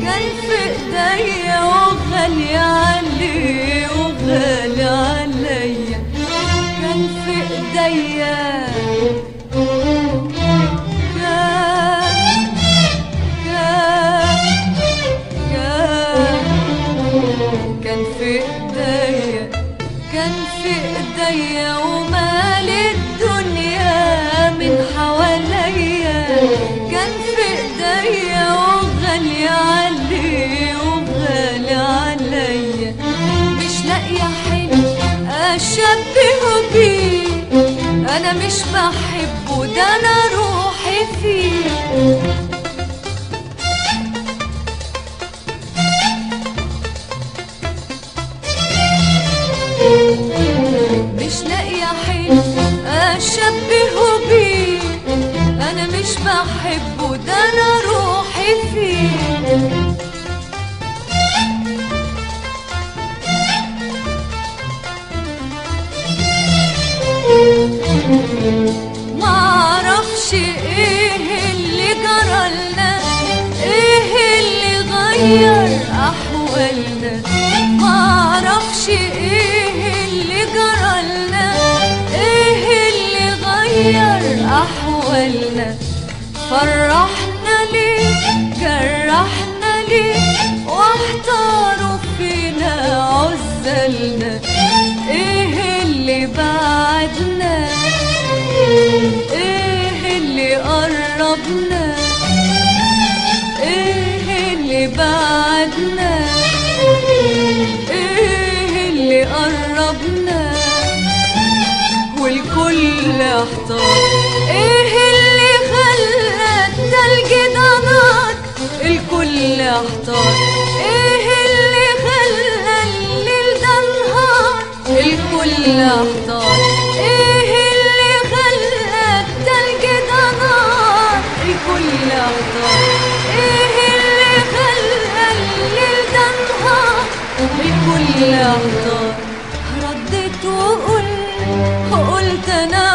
كان في ايديا وغالي عليه وغالي عليا، كان في ايديا كان في ايديا، كان في ايديا ومال الدنيا من حواليا، كان في ايديا وغالي عليه وغالي عليا، مش لاقيه حلو اشبهه بيه، انا مش بحبه ده انا روحي فيه. مش لاقيه حلو اشبهه بيه، انا مش بحبه ده انا روحي فيه. معرفش ايه اللي جرالنا، ايه اللي غير احوالنا، معرفش ايه اللي جرالنا، ايه اللي غير احوالنا، فرحنا ليه جرحنا ليه واحتاروا فينا عزلنا، ايه اللي بعدنا ايه اللي قربنا، ايه اللي بعدنا ايه اللي قربنا، والكل احتار، ايه اللي خلى التلج ده نار، الكل احتار، ايه اللي خلى الليل ده نهار، الكل احتار، ايه اللي خلى التلج ده نار، الكل احتار، ايه اللي خلى الليل ده نهار، الكل احتار. رديت وقلت انا